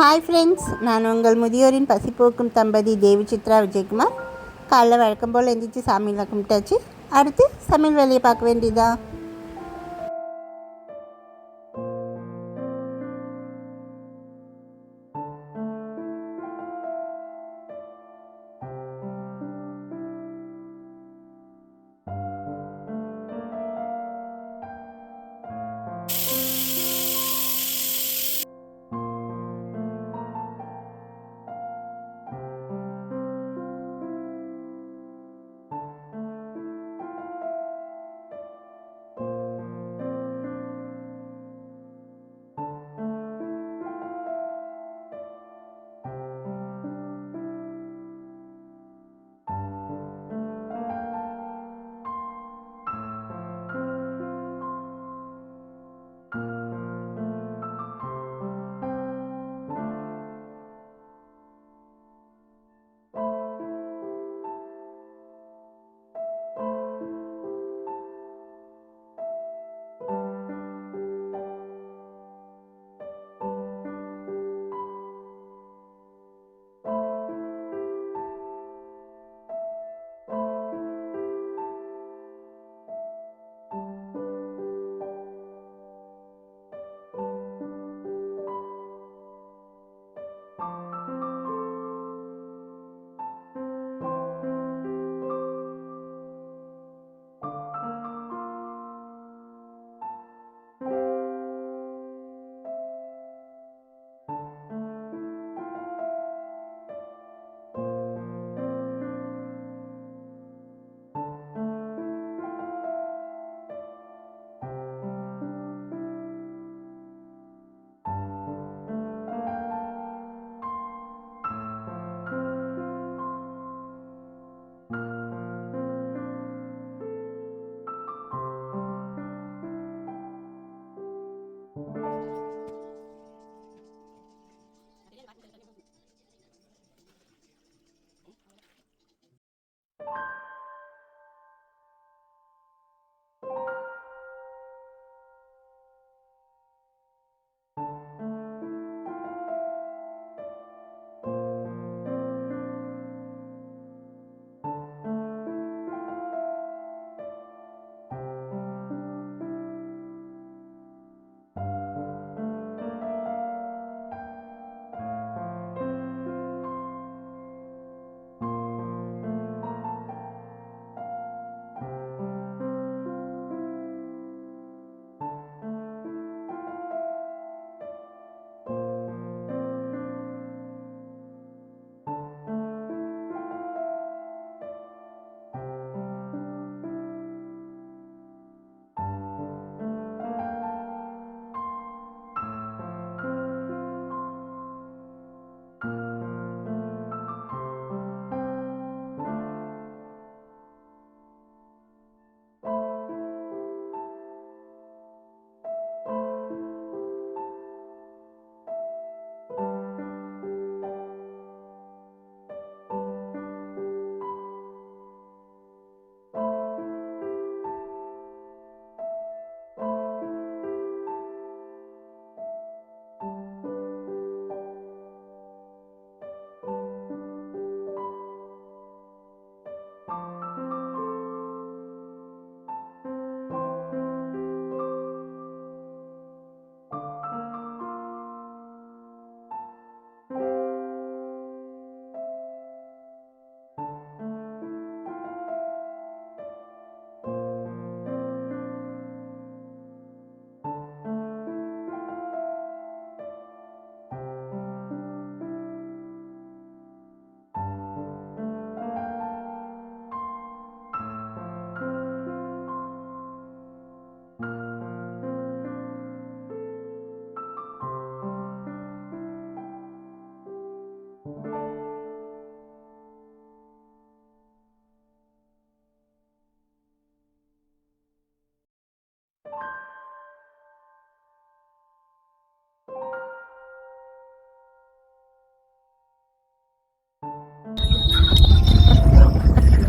Hi friends, நான் உங்கள் முதியோரின் பசிப்போக்கும் தம்பதி தேவி சித்ரா விஜயகுமார். காலைல வழக்கம் போல் எந்திரிச்சு சாமியெலாம் கும்பிட்டாச்சு. அடுத்து சமையல் வேலையை பார்க்க வேண்டியதா.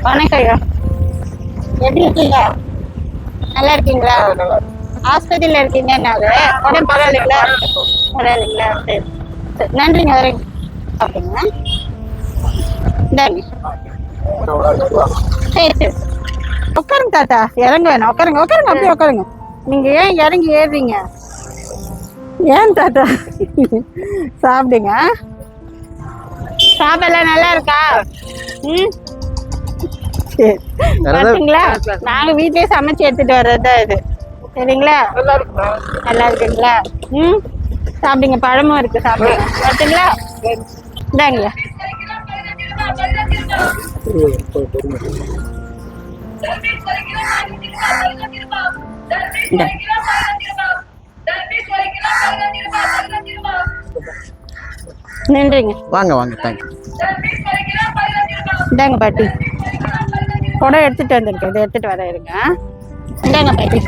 வணக்கம் ஐயா, எப்படி இருக்கீங்க? நல்லா இருக்கீங்களா? ஆஸ்பத்திரியில இருக்கீங்கன்னாங்க உடம்பு பரவாயில்லைங்களா? பரவாயில்லைங்களா? சரி. சரி, நன்றிங்க வரேங்க. அப்படிங்களா? இந்தாங்க. சரி சரி உட்காருங்க தாத்தா, இறங்க வேணாம், உட்காருங்க உட்காருங்க, அப்படியே உட்காருங்க. நீங்க ஏன் இறங்கி ஏறுறீங்க? ஏன் தாத்தா? சாப்பிடுங்க. சாப்பாடுலாம் நல்லா இருக்கா? ம் சரி. பாத்தீங்களா, நாங்க வீட்லயே சமைச்சு எடுத்துட்டு வர்றதுதான் இது. சரிங்களா? நல்லா இருக்குங்களா? ம் சாப்பிடுங்க, பழமும் இருக்கு, சாப்பிடுங்க. பாத்தீங்களா? இந்தாங்க. நன்றிங்க. வாங்க வாங்க, தேங்க்யூ. இந்தாங்க பாட்டி, புடவை எடுத்துட்டு வந்திருக்கேன், இதை எடுத்துட்டு வர இருங்க. இந்தாங்க பாட்டி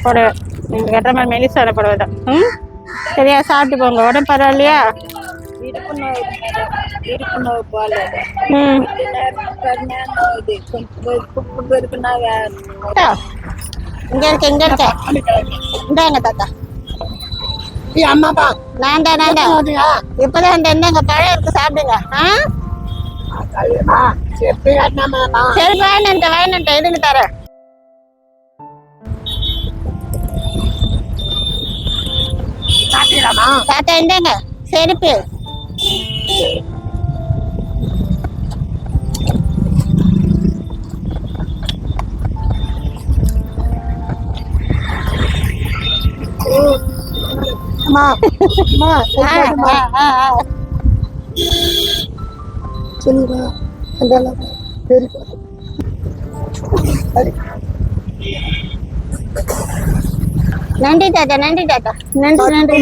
புடவை, நீங்க கட்டுற மாதிரி மெலிசான புடவை தான். ம் சரியா, சாப்பிட்டு போங்க. உடம்பு பரவாயில்லையா? ம் இங்க இருக்க இங்க இருக்க. இந்தாங்க தாத்தா. நான் தான் இப்பதான் இந்த இந்தாங்க பழம் இருக்கு, சாப்பிடுங்க. சரி வாங்கிட்டு எதுக்கு தரேன். தாத்தா இந்தாங்க செருப்பு. நன்றி தாத்தா, நன்றி தாத்தா, நன்றி நன்றி.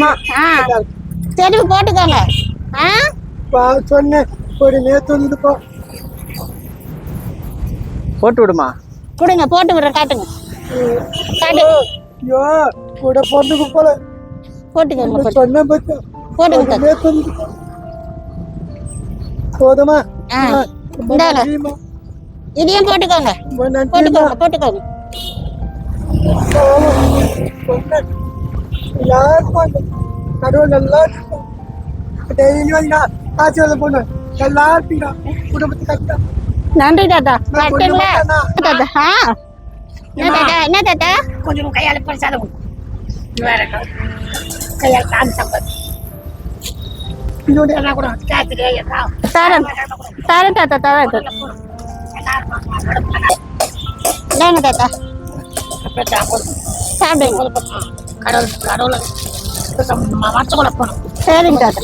செருப்பு போட்டுக்கோங்க. சொன்னேன் போட்டு விடுமா. கொடுங்க, போட்டு விடுறேன், காட்டுங்க. கூட பொண்ணுக்கு போல போட்டுக்கோங்க, சொன்னேன் போட்டுங்க. போதுமா? இதையும் போட்டுக்கோங்க, போட்டுக்கோங்க போட்டுக்கோங்க. கடவுள் நல்லா டெய்லி வந்து ஆசீர்வாதம் பண்ணு, எல்லாருக்கும் குடும்பத்துக்கு கஷ்டம். நன்றி தாத்தா. கட்டுங்களா தாத்தா? என்ன தாத்தா? கொஞ்சம் கையால பரிசாலம் கையால் காமி சம்பது இன்னொன்று கூட தரேன் தரேன் தாத்தா, தரேன். இந்தாங்க தாத்தா, சாப்பிடுங்க. கடவுள் கடவுள் மற்ற கூட போகணும். சரிங்க தாத்தா.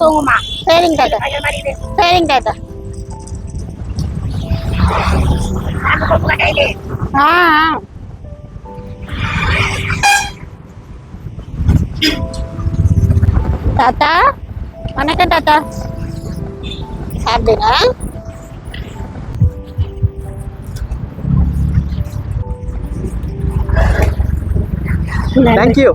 தூங்குமா? சரிங்க தாத்தா, சரிங்க தாத்தா. தாத்தா வணக்கம் தாத்தா, சாப்பிடுங்க. தேங்க்யூ.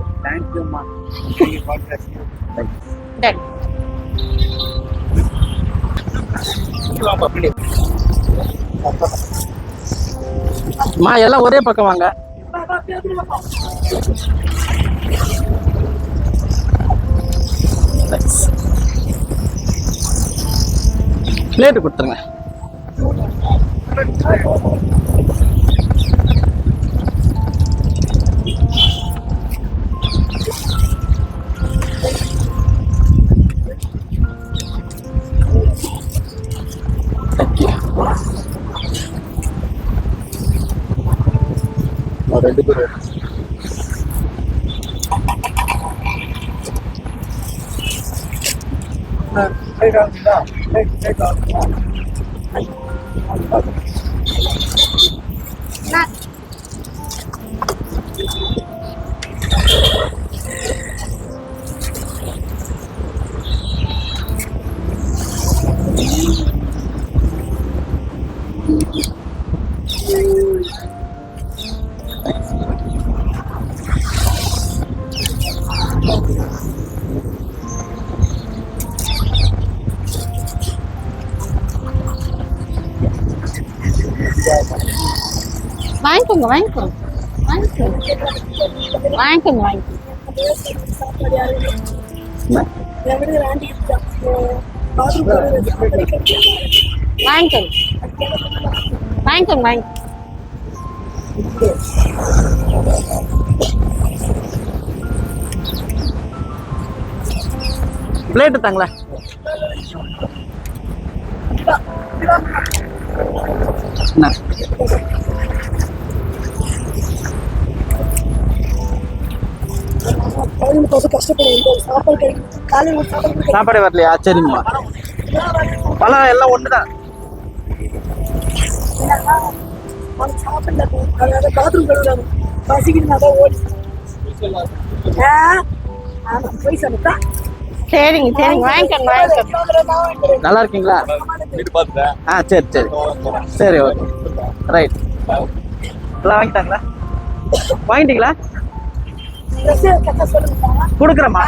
மா எல்லாம் ஒரே பக்கம் வாங்க. பிளேட் கொடுத்துருங்க. ரெண்டு பேரும் வாங்கிக்கோங்க வாங்கிக்கோங்க வாங்கிக்கோங்க வாங்கிக்கோங்க வாங்கிக்கோங்க. சாப்பாடு யாரும் வாங்கிக்கோங்க வாங்கிக்கோங்க வாங்கி பிளேட்டு தாங்களே. என்ன? சாப்பாடு வரலையா? சரிங்கம்மா. பழம் எல்லாம் ஒண்ணுதான். சரிங்க சரிங்க வாங்கிக்கோங்க வாங்கிக்கோங்க. நல்லா இருக்கீங்களா? ஆ சரி சரி சரி ஓகே ரைட். எல்லாம் வாங்கிட்டாங்களா? வாங்கிட்டீங்களா? கொடுக்குறேம்மா.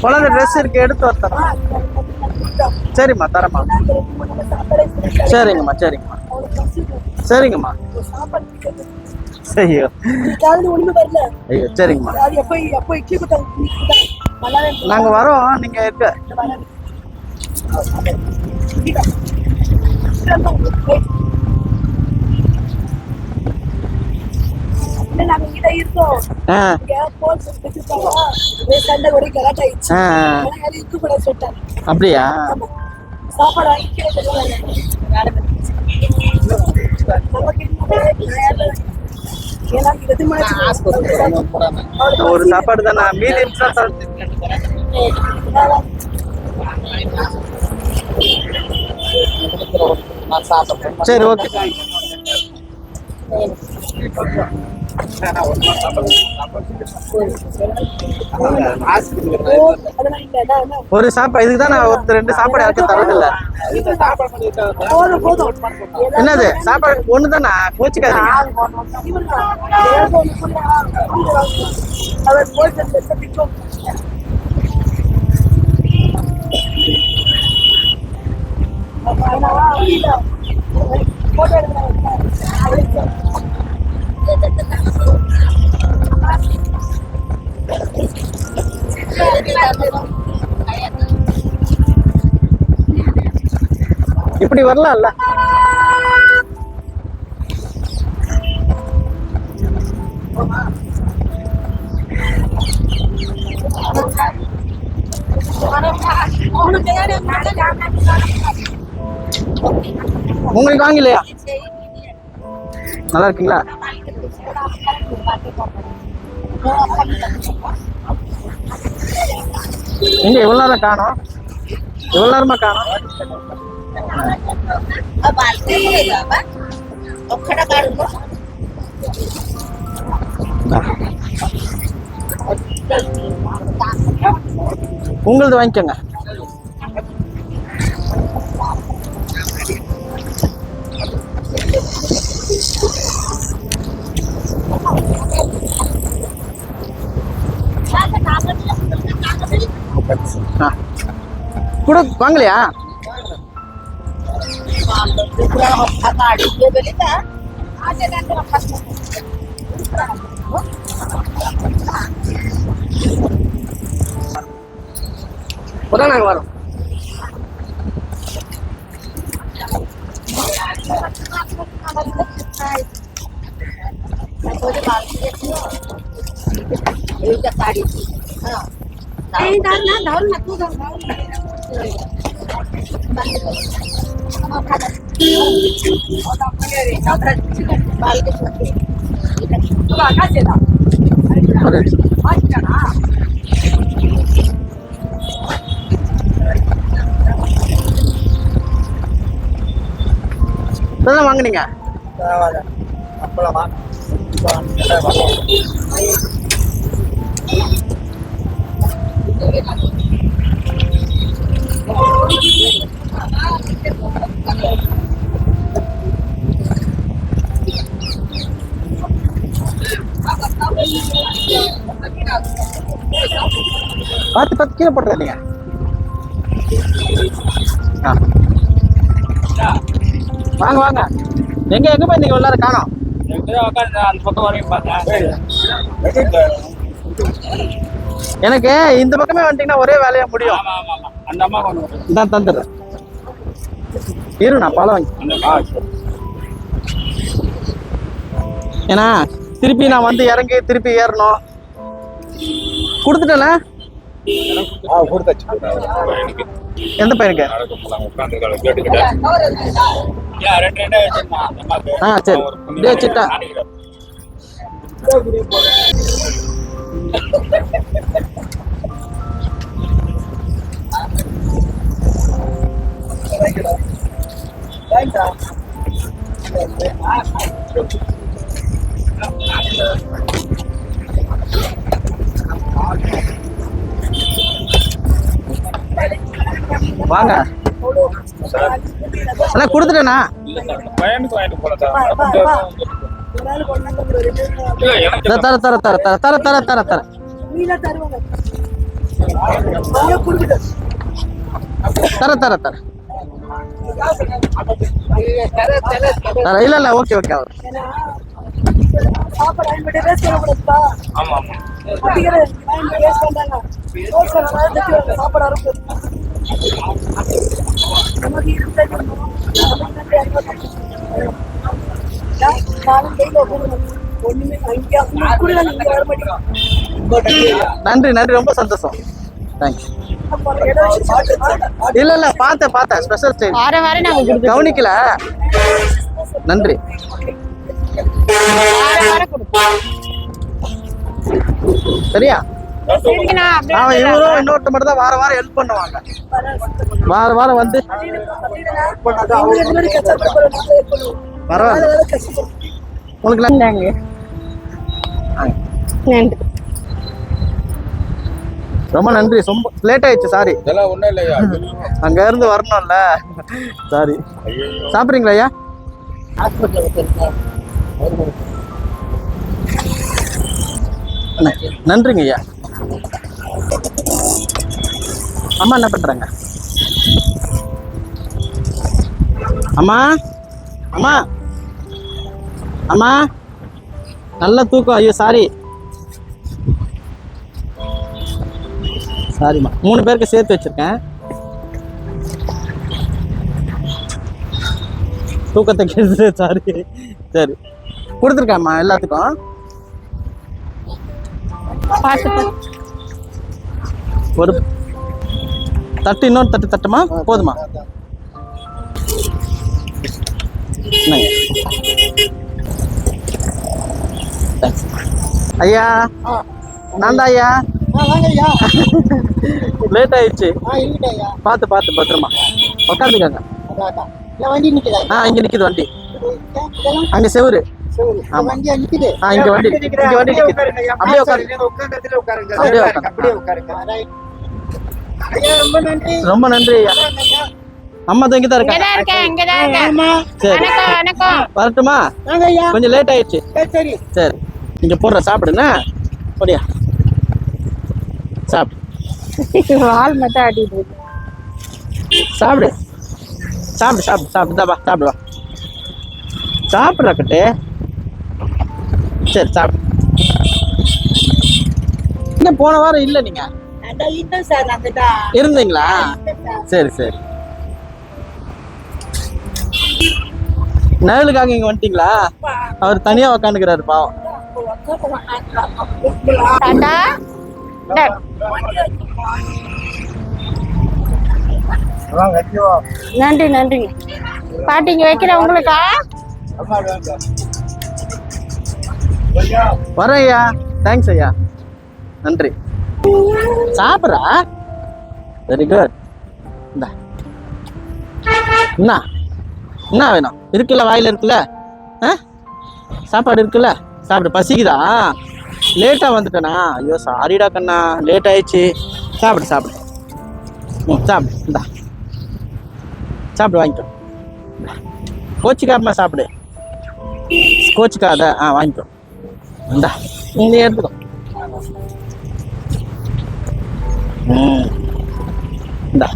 குழந்தை ட்ரெஸ் இருக்கு, எடுத்து வரத்தரேன். சரிம்மா தரேம்மா. சரிங்கம்மா சரிங்கம்மா சரிங்கம்மா. ஐயோ ஐயோ சரிங்கம்மா. நாங்க வரோம், நீங்க இருக்க. அப்படியா? ஒரு சாப்பாடு தானே, மீதி சரி ஓகே. ஒரு சாப்பாடு இதுக்கு தான் நான் ஒரு 2 சாப்பாடு யாருக்கும் தரதில்ல. என்னது சாப்பாடு ஒண்ணு தானா? கோச்சிக்காதீங்க. இப்படி வரலாம்ல. உங்களுக்கு வாங்கலையா? நல்லா இருக்கீங்களா? எங்க எவ்வளவு நேரம் காணோம்? எவ்வளவு நேரமா காணோம்? உங்களது வாங்கிக்கோங்க. கூட வாங்கலையா? நாங்க வரோம். வாங்கினீங்க பார்த்து கீழே போட்டுறீங்க. வாங்க வாங்க. எங்க போய் நீங்க எல்லாரும் காணோம்? அந்த பக்கம் வரையும் பார்த்தேன். எனக்கு இந்த பக்கமே வந்துட்டீங்கன்னா ஒரே வேலையா முடியும். ஆமா ஆமா ஆமா. அந்த அம்மா கொண்டு வரும். இதான் தந்துடுறேன். இரு நான் பழம் வாங்கி. ஏன்னா திருப்பி நான் வந்து இறங்கி திருப்பி ஏறணும். கொடுத்துட்டேன்ல. எந்த பையனுக்கு? சரி இதே சிட்டா. வாங்க அண்ணா கொடுத்துட்டேண்ணா. பையனுக்கு வாங்கிட்டு போல தர தர தர தர தர தர தர தர தர தர தர தர இல்ல இல்ல ஓகே ஓகே. அவர் ஆமா ஆமா. நன்றி நன்றி ரொம்ப சந்தோஷம். தேங்க்ஸ். இல்ல இல்ல பார்த்தேன் பார்த்தேன். ஸ்பெஷல் ஸ்டைல் வாரம் வாரம் நாங்க கொடுப்போம். கவனிக்கல. நன்றி. வாரம் வாரம் கொடுப்போம். சரியா? சரிங்கண்ணா, அப்படியே அவன் இவரும் இன்னொருத்த மட்டும் தான் வாரம் வாரம் ஹெல்ப் பண்ணுவாங்க. வாரம் வாரம் வந்து பரவாயில்ல. உங்களுக்கு இந்தாங்க. நன்றி. ரொம்ப நன்றி. ரொம்ப லேட் ஆயிடுச்சு. சாரி. இதெல்லாம் ஒண்ணும் இல்லையா? அங்க இருந்து வரணும்ல. சாரி. சாப்பிடுறீங்களா ஐயா? நன்றிங்க ஐயா. அம்மா என்ன பண்றாங்க? அம்மா அம்மா அம்மா நல்ல தூக்கம். ஐயோ சாரி சாரிம்மா. 3 பேருக்கு சேர்த்து வச்சிருக்கேன். தூக்கத்தை கேட்டு சாரி. சரி கொடுத்துருக்கேம்மா எல்லாத்துக்கும். ஒரு தட்டு இன்னொரு தட்டு தட்டுமா? போதுமா? ஐயா நான் தான் ஐயா. லேட் ஆயிடுச்சு. பார்த்து பார்த்து பத்திரமா உட்காந்துக்காங்க. இங்க நிக்குது வண்டி. அங்க செவுரு. இங்க வண்டி இங்க வண்டி நிக்குது. அப்படியே உட்காருங்க. அப்படியே உட்காருங்க. ரொம்ப நன்றி ஐயா. அம்மா தான் இங்கதான் இருக்காங்க. சரி வரட்டுமா? கொஞ்சம் லேட் ஆயிடுச்சு. சரி இங்க போடுற சாப்பிடுண்ணா. அப்படியா சாப்பிடு. வால் மட்டும் ஆட்டிட்டு இருக்கு. சாப்பிடு சாப்பிடு சாப்பிடு சாப்பிடு. வா சாப்பிடு வா. சாப்பிட்ற கட்டு. சரி சாப்பிடு. இங்க போன வாரம் இல்ல நீங்க இருந்தீங்களா? சரி சரி. நிழலுக்காக இங்க வந்துட்டீங்களா? அவர் தனியா உக்காந்துக்கிறாரு பாவம். டாடா. நன்றி நன்றிங்க பாட்டி. இங்க வைக்கிற உங்களுக்கா? வரேன் ஐயா. தேங்க்ஸ் ஐயா. நன்றி. சாப்பிட்றா. Very good. என்ன என்ன வேணும்? இருக்குல்ல வாயில இருக்குல்ல. சாப்பாடு இருக்குல்ல. சாப்பிடு. பசிக்குதா? லேட்டா வந்துட்டேனா? ஐயோ சாரிடா கண்ணா. லேட் ஆயிடுச்சு. சாப்பிடு சாப்பிடு. சாப்பிடு. இந்தா சாப்பிடு. வாங்கிக்கோ. கோச்சிக்காம சாப்பிடு. கோச்சிக்காத. வாங்கிக்கோ. இந்தா நீ எடுத்துக்கோ. இந்தா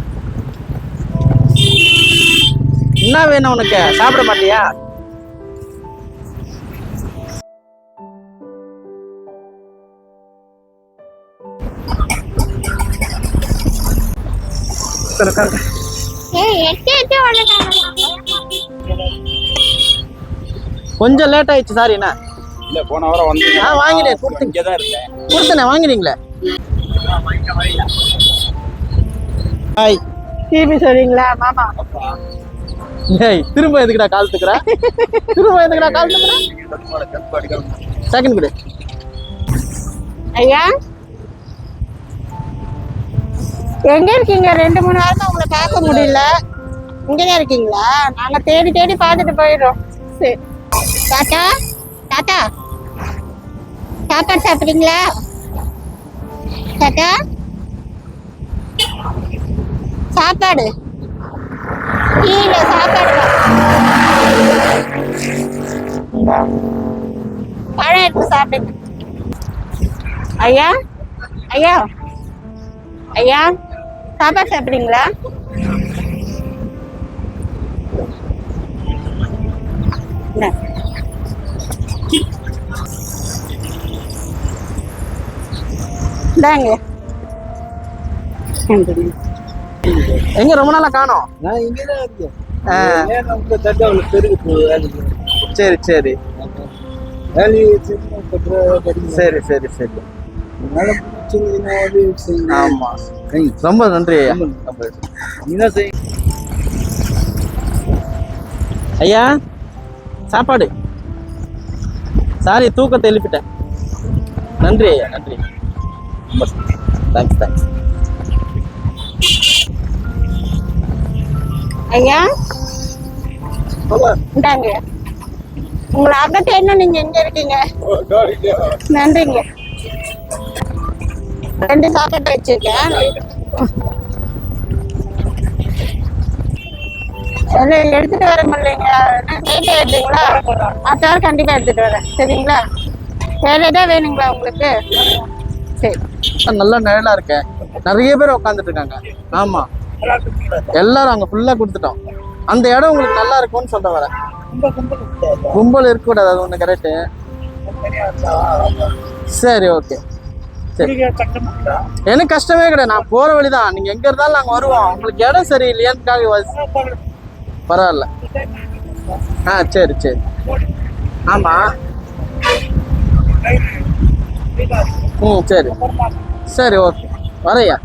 என்ன வேணும் உனக்கு? சாப்பிட மாட்டியா? ஏய் எட்டு எட்டு ஓடுறாங்க. கொஞ்சம் லேட் ஆயிடுச்சு சாரிண்ணா. இல்ல போன வாரம் வந்து வாங்கினேன் கொடுத்து இங்கே தான் இருக்கேன். கொடுத்தனே வாங்கினீங்களே. ஹாய். திருப்பி சொல்றீங்களா மாமா? ஏய் திரும்ப எதுக்குடா கால் தூக்குற? திரும்ப எதுக்குடா கால் தூக்குற? செகண்ட் கொடு. ஐயா எங்க இருக்கீங்க? 2-3 வாரமா உங்களை பார்க்க முடியல. இங்கதான் இருக்கீங்களா? நாங்க தேடி தேடி பார்த்துட்டு போயிடுறோம். சரி தாத்தா, தாத்தா சாப்பாடு சாப்பிடுறீங்களா? தாத்தா சாப்பாடு கீழே சாப்பாடு பழம் எடுத்து சாப்பிடுங்க. ஐயா ஐயா ஐயா சாப்பாடு சாப்பிடுறீங்களா? இந்தா. இந்தாங்க. எங்க ரொம்ப நாளா காணோம்? நான் இங்கே தான் இருக்கேன். ஆ, உங்க தட்டாவில் பெருக்கு வேலைக்கு சரி சரி வேலையை சரி சரி சரி. செய்யணும். ஆமா ரொம்ப நன்றி ஐயா. நீதான் செய். ஐயா சாப்பாடு. சாரி தூக்கத்தை எழுப்பிட்டேன். நன்றி ஐயா நன்றி. Thanks thanks. ஐயா இந்தாங்க. உங்களை அகத்த என்ன நீங்க எங்க இருக்கீங்க? நன்றிங்க. 2 சாப்பாடு வச்சிருக்கேன். எடுத்துட்டு வர முடியலைங்க. கேட்டு எடுத்துங்களா? அத்தாரு கண்டிப்பா எடுத்துட்டு வரேன். சரிங்களா? வேற ஏதாவது வேணுங்களா உங்களுக்கு? சரி நல்லா நிழலா இருக்கேன். நிறைய பேர் உட்காந்துட்டு இருக்காங்க. ஆமா எல்லாரும் அங்க ஃபுல்லா கொடுத்துட்டோம். அந்த இடம் உங்களுக்கு நல்லா இருக்கும்னு சொல்ல வரேன். கும்பல் இருக்கக்கூடாது, அது ஒண்ணு கரெக்டு. சரி ஓகே சரி. எனக்கு கஷ்டமே கிடையாது. நான் போற வழிதான். நீங்க எங்க இருந்தாலும் நாங்க வருவோம். உங்களுக்கு இடம் சரி இல்லையான்னு பரவாயில்ல. ஆ சரி சரி. ஆமா ம் சரி சரி ஓகே வரையா.